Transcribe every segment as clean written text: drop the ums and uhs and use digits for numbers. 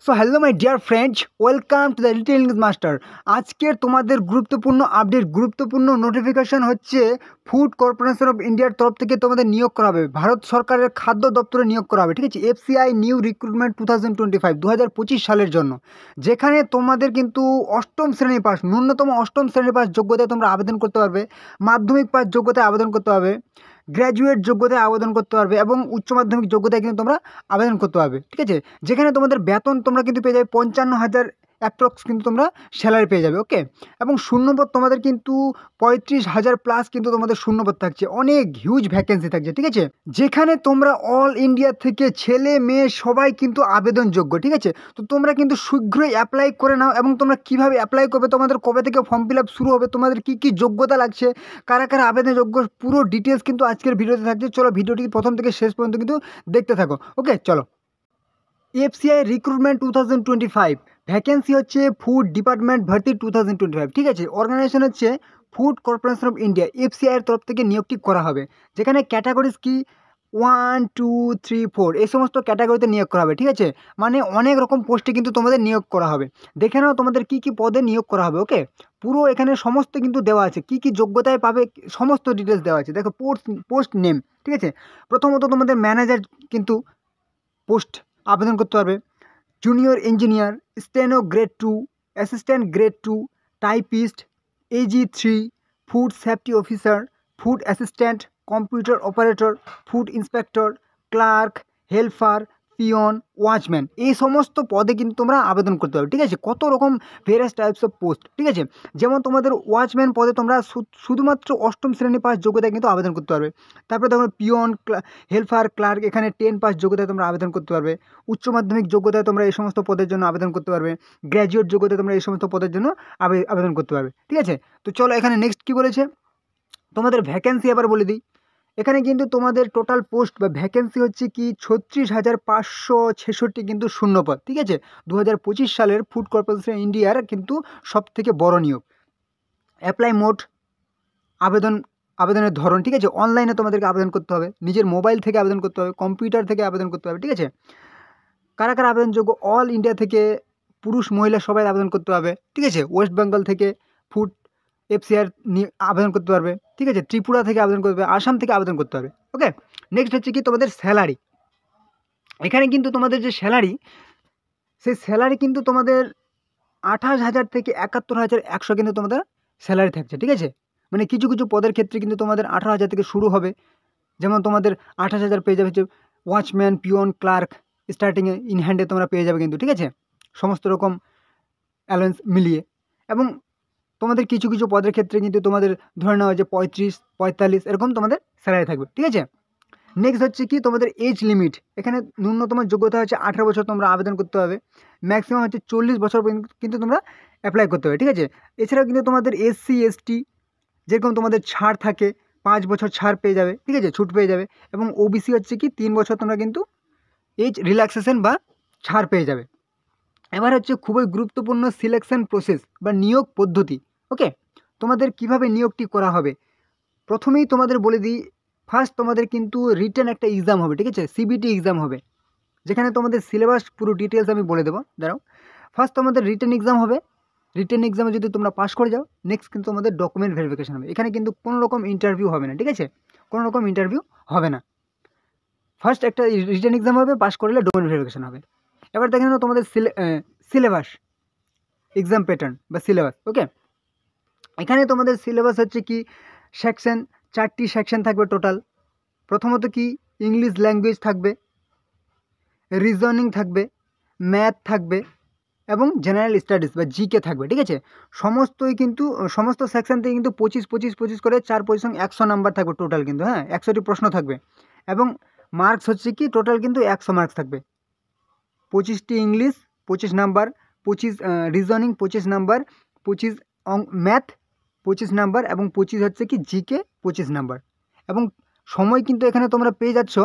So hello my dear friends, welcome to the little English master. আজকের তোমাদের গুরুত্বপূর্ণ update, গুরুত্বপূর্ণ নোটিফিকেশন হচ্ছে ফুড কর্পোরেশন অফ ইন্ডিয়ার তরফ থেকে তোমাদের নিয়োগ করা হবে, ভারত সরকারের খাদ্য দপ্তরে নিয়োগ করা হবে। ঠিক আছে, এফসিআই নিউ রিক্রুটমেন্ট 2025 2025 সালের জন্য, যেখানে তোমাদের কিন্তু অষ্টম শ্রেণী পাস, ন্যূনতম অষ্টম শ্রেণী পাস যোগ্যতায় তোমরা আবেদন করতে পারবে, মাধ্যমিক পাস যোগ্যতায় আবেদন করতে পারবে, গ্র্যাজুয়েট যোগ্যতায় আবেদন করতে পারবে এবং উচ্চ মাধ্যমিক যোগ্যতায় কিন্তু তোমরা আবেদন করতে পারবে। ঠিক আছে, যেখানে তোমাদের বেতন তোমরা কিন্তু পেয়ে যাবে 55,000 অ্যাপ্রক্স কিন্তু তোমরা স্যালারি পেয়ে যাবে। ওকে, এবং শূন্যপদ তোমাদের কিন্তু 35,000 প্লাস কিন্তু তোমাদের শূন্যপদ থাকছে, অনেক হিউজ ভ্যাকেন্সি থাকছে। ঠিক আছে, যেখানে তোমরা অল ইন্ডিয়া থেকে ছেলে মেয়ে সবাই কিন্তু আবেদনযোগ্য। ঠিক আছে, তো তোমরা কিন্তু শীঘ্রই অ্যাপ্লাই করে নাও। এবং তোমরা কীভাবে অ্যাপ্লাই করবে, তোমাদের কবে থেকে ফর্ম ফিল আপ শুরু হবে, তোমাদের কী কী যোগ্যতা লাগছে, কারা কারা আবেদনযোগ্য, পুরো ডিটেলস কিন্তু আজকের ভিডিওতে থাকছে। চলো ভিডিওটি প্রথম থেকে শেষ পর্যন্ত কিন্তু দেখতে থাকো। ওকে চলো। এফসিআই রিক্রুটমেন্ট 2025, ভ্যাকেন্সি হচ্ছে ফুড ডিপার্টমেন্ট ভর্তি 2025। ঠিক আছে, অর্গানাইজেশন হচ্ছে ফুড কর্পোরেশন অফ ইন্ডিয়া, এফসিআইয়ের তরফ থেকে নিয়োগটি করা হবে। যেখানে ক্যাটাগরিজ কি 1, 2, 3, 4 এই সমস্ত ক্যাটাগরিতে নিয়োগ করা হবে। ঠিক আছে, মানে অনেক রকম পোস্টে কিন্তু তোমাদের নিয়োগ করা হবে। দেখে নাও তোমাদের কী কী পদে নিয়োগ করা হবে। ওকে, পুরো এখানে সমস্ত কিন্তু দেওয়া আছে, কী কী যোগ্যতায় পাবে সমস্ত ডিটেলস দেওয়া আছে। দেখো পোস্ট নেম। ঠিক আছে, প্রথমত তোমাদের ম্যানেজার কিন্তু পোস্ট আবেদন করতে পারবে, junior engineer, steno grade 2, assistant grade 2, typist, AG3, food safety officer, food assistant, computer operator, food inspector, clerk, helper, peon, watchman, এই সমস্ত পদে কিন্তু তোমরা আবেদন করতে পারবে। ঠিক আছে, কত রকম ভেরিয়াস টাইপস অফ পোস্ট। ঠিক আছে, যেমন তোমাদের ওয়াচম্যান পদে তোমরা শুধুমাত্র অষ্টম শ্রেণী পাস যোগ্যতায় কিন্তু আবেদন করতে পারবে। তারপরে তোমরা পিয়ন, হেল্পার, ক্লার্ক, এখানে 10 পাস যোগ্যতায় তোমরা আবেদন করতে পারবে। উচ্চ মাধ্যমিক যোগ্যতায় তোমরা এই সমস্ত পদের জন্য আবেদন করতে পারবে। গ্র্যাজুয়েট যোগ্যতায় তোমরা এই সমস্ত পদের জন্য আবেদন করতে পারবে। ঠিক আছে, তো চলো এখানে নেক্সট কী বলেছে, তোমাদের ভ্যাকেন্সি আবার বলে দিই। এখানে কিন্তু তোমাদের টোটাল পোস্ট বা ভ্যাকেন্সি হচ্ছে কি 36,566 কিন্তু শূন্যপদ। ঠিক আছে, 2025 সালের ফুড কর্পোরেশন ইন্ডিয়ার কিন্তু সবথেকে বড় নিয়োগ। অ্যাপ্লাই মোড, আবেদনের ধরন। ঠিক আছে, অনলাইনে তোমাদেরকে আবেদন করতে হবে, নিজের মোবাইল থেকে আবেদন করতে হবে, কম্পিউটার থেকে আবেদন করতে হবে। ঠিক আছে, কারা কারা আবেদনযোগ্য, অল ইন্ডিয়া থেকে পুরুষ মহিলা সবাই আবেদন করতে হবে। ঠিক আছে, ওয়েস্ট বেঙ্গল থেকে ফুড এফসিআর আবেদন করতে পারবে। ঠিক আছে, ত্রিপুরা থেকে আবেদন করতে হবে, আসাম থেকে আবেদন করতে হবে। ওকে, নেক্সট হচ্ছে কি তোমাদের স্যালারি। এখানে কিন্তু তোমাদের যে স্যালারি, সেই স্যালারি কিন্তু তোমাদের 28,000 থেকে 71,100 কিন্তু তোমাদের স্যালারি থাকছে। ঠিক আছে, মানে কিছু কিছু পদের ক্ষেত্রে কিন্তু তোমাদের 18,000 থেকে শুরু হবে। যেমন তোমাদের 28,000 পেয়ে যাবে হচ্ছে ওয়াচম্যান, পিয়ন, ক্লার্ক, স্টার্টিংয়ে ইন হ্যান্ডে তোমরা পেয়ে যাবে কিন্তু। ঠিক আছে, সমস্ত রকম অ্যালাউন্স মিলিয়ে। এবং তোমাদের কিছু কিছু পদের ক্ষেত্রে কিন্তু তোমাদের ধরে নেওয়া হয় যে 35, 45 এরকম তোমাদের স্যালারি থাকবে। ঠিক আছে, নেক্সট হচ্ছে কি তোমাদের এজ লিমিট। এখানে ন্যূনতম যোগ্যতা হচ্ছে 18 বছর তোমরা আবেদন করতে হবে, ম্যাক্সিমাম হচ্ছে 40 বছর পর্যন্ত কিন্তু তোমরা অ্যাপ্লাই করতে হবে। ঠিক আছে, এছাড়াও কিন্তু তোমাদের SC ST যেরকম তোমাদের ছাড় থাকে, 5 বছর ছাড় পেয়ে যাবে। ঠিক আছে, ছুট পেয়ে যাবে। এবং OBC হচ্ছে কি 3 বছর তোমরা কিন্তু এজ রিল্যাক্সেশন বা ছাড় পেয়ে যাবে। এবার হচ্ছে খুবই গুরুত্বপূর্ণ সিলেকশন প্রসেস বা নিয়োগ পদ্ধতি। ওকে, তোমাদের কিভাবে নিয়োগটি করা হবে, প্রথমেই তোমাদের বলে দিই। ফার্স্ট তোমাদের কিন্তু রিটেন একটা এক্সাম হবে। ঠিক আছে, CBT এক্সাম হবে, যেখানে তোমাদের সিলেবাস পুরো ডিটেলস আমি বলে দেবো, দাঁড়াও। ফার্স্ট তোমাদের রিটেন এক্সাম হবে। রিটেন এক্সামে যদি তোমরা পাস করে যাও, নেক্সট কিন্তু তোমাদের ডকুমেন্ট ভেরিফিকেশন হবে। এখানে কিন্তু কোনো রকম ইন্টারভিউ হবে না। ঠিক আছে, কোনো রকম ইন্টারভিউ হবে না। ফার্স্ট একটা রিটেন এক্সাম হবে, পাস করলে ডকুমেন্ট ভেরিফিকেশন হবে। এবার দেখে নাও তোমাদের সিলেবাস, এক্সাম প্যাটার্ন বা সিলেবাস। ওকে, এখানে তোমাদের সিলেবাস হচ্ছে কি সেকশন, 4টি সেকশন থাকবে টোটাল। প্রথমত কি ইংলিশ ল্যাঙ্গুয়েজ থাকবে, রিজনিং থাকবে, ম্যাথ থাকবে এবং জেনারেল স্টাডিজ বা জিকে থাকবে। ঠিক আছে, সমস্তই কিন্তু সমস্ত সেকশন থেকে কিন্তু 25 করে 4 পজিশন 100 নাম্বার থাকবে টোটাল কিন্তু। হ্যাঁ, 100টি প্রশ্ন থাকবে এবং মার্কস হচ্ছে কি টোটাল কিন্তু 100 মার্কস থাকবে। 25টি English 25 number, 25 reasoning 25 number, 25 math 25 number এবং 25 হচ্ছে কি জিকে 25 নাম্বার। এবং সময় কিন্তু এখানে তোমরা পেয়ে যাচ্ছ,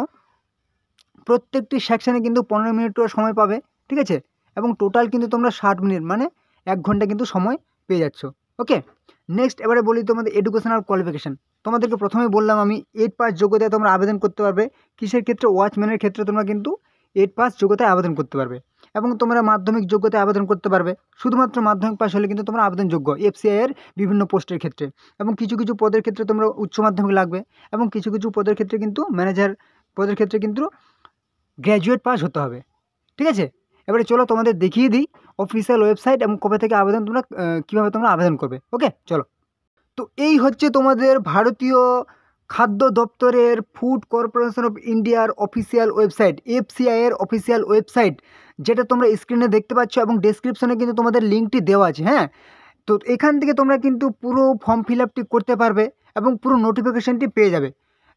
প্রত্যেকটি সেকশানে কিন্তু 15 মিনিট করে সময় পাবে। ঠিক আছে, এবং টোটাল কিন্তু তোমরা 60 মিনিট মানে 1 ঘন্টা কিন্তু সময় পেয়ে যাচ্ছ। ওকে, নেক্সট এবারে বলি তোমাদের এডুকেশনাল কোয়ালিফিকেশান। তোমাদেরকে প্রথমেই বললাম আমি 8 পাস যোগ্যতায় তোমরা আবেদন করতে পারবে। কিসের ক্ষেত্রে, ওয়াচম্যানের ক্ষেত্রে তোমরা কিন্তু 8 পাস যোগ্যতায় আবেদন করতে পারবে। এবং তোমরা মাধ্যমিক যোগ্যতায় আবেদন করতে পারবে। শুধুমাত্র মাধ্যমিক পাস হলে কিন্তু তোমরা আবেদনযোগ্য এফসিআই এর বিভিন্ন পোস্টের ক্ষেত্রে, এবং কিছু কিছু পদের ক্ষেত্রে তোমরা উচ্চ মাধ্যমিক লাগবে, এবং কিছু কিছু পদের ক্ষেত্রে কিন্তু ম্যানেজার পদের ক্ষেত্রে কিন্তু গ্র্যাজুয়েট পাস হতে হবে। ঠিক আছে, এবারে চলো তোমাদের দেখিয়ে দিই অফিসিয়াল ওয়েবসাইট এবং কবে থেকে আবেদন তোমরা কীভাবে তোমরা আবেদন করবে। ওকে, চলো। তো এই হচ্ছে তোমাদের ভারতীয় খাদ্য দপ্তরের ফুড কর্পোরেশন অফ ইন্ডিয়ার অফিসিয়াল ওয়েবসাইট, এফসিআই এর অফিসিয়াল ওয়েবসাইট, যেটা তোমরা স্ক্রিনে দেখতে পাচ্ছ, এবং ডেসক্রিপশনে কিন্তু তোমাদের লিঙ্কটি দেওয়া আছে। হ্যাঁ, তো এখান থেকে তোমরা কিন্তু পুরো ফর্ম ফিল আপটি করতে পারবে এবং পুরো নোটিফিকেশানটি পেয়ে যাবে।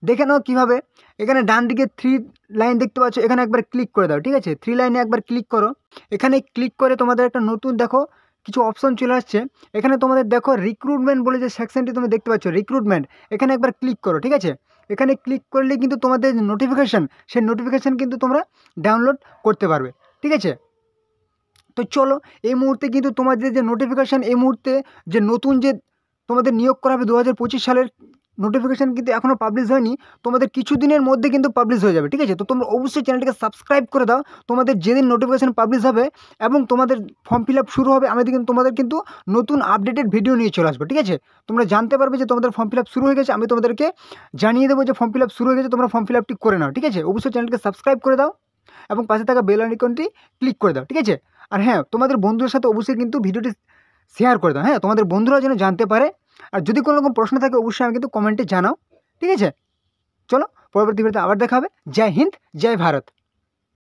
দেখে নাও কীভাবে। এখানে ডান দিকে 3 লাইন দেখতে পাচ্ছ, এখানে একবার ক্লিক করে দাও। ঠিক আছে, 3 লাইনে একবার ক্লিক করো। এখানে ক্লিক করে তোমাদের একটা নতুন দেখো কিছু অপশন চলে আসছে। এখানে তোমাদের দেখো রিক্রুটমেন্ট বলে যে সেকশনটি তুমি দেখতে পাচ্ছ, রিক্রুটমেন্ট, এখানে একবার ক্লিক করো। ঠিক আছে, এখানে ক্লিক করলে কিন্তু তোমাদের নোটিফিকেশান, সেই নোটিফিকেশান কিন্তু তোমরা ডাউনলোড করতে পারবে। ঠিক আছে, তো চলো, এই মুহূর্তে কিন্তু তোমাদের যে নোটিফিকেশান, এই মুহূর্তে যে নতুন যে তোমাদের নিয়োগ করা হবে 2025 সালের নোটিফিকেশান কিন্তু এখনও পাবলিশ হয়নি, তোমাদের কিছু দিনের মধ্যে কিন্তু পাবলিশ হয়ে যাবে। ঠিক আছে, তো তোমরা অবশ্যই চ্যানেলটিকে সাবস্ক্রাইব করে দাও। তোমাদের যেদিন নোটিফিকেশান পাবলিশ হবে এবং তোমাদের ফর্ম ফিল আপ শুরু হবে, আমি কিন্তু তোমাদের কিন্তু নতুন আপডেটেড ভিডিও নিয়ে চলে আসবো। ঠিক আছে, তোমরা জানতে পারবে যে তোমাদের ফর্ম ফিল আপ শুরু হয়ে গেছে, আমি তোমাদেরকে জানিয়ে দেবো যে ফর্ম ফিল আপ শুরু হয়ে গেছে, তোমরা ফর্ম ফিল আপটি করে নাও। ঠিক আছে, অবশ্যই চ্যানেলটিকে সাবস্ক্রাইব করে দাও এবং পাশে থাকা বেল আইকনটি ক্লিক করে দাও। ঠিক আছে, আর হ্যাঁ, তোমাদের বন্ধুদের সাথে অবশ্যই কিন্তু ভিডিওটি শেয়ার করে দাও। হ্যাঁ, তোমাদের বন্ধুরা যেন জানতে পারে। আর যদি কোনো রকম প্রশ্ন থাকে অবশ্যই আমি কিন্তু কমেন্টে জানাও। ঠিক আছে, চলো পরবর্তী ভিডিওতে আবার দেখা হবে। জয় হিন্দ, জয় ভারত।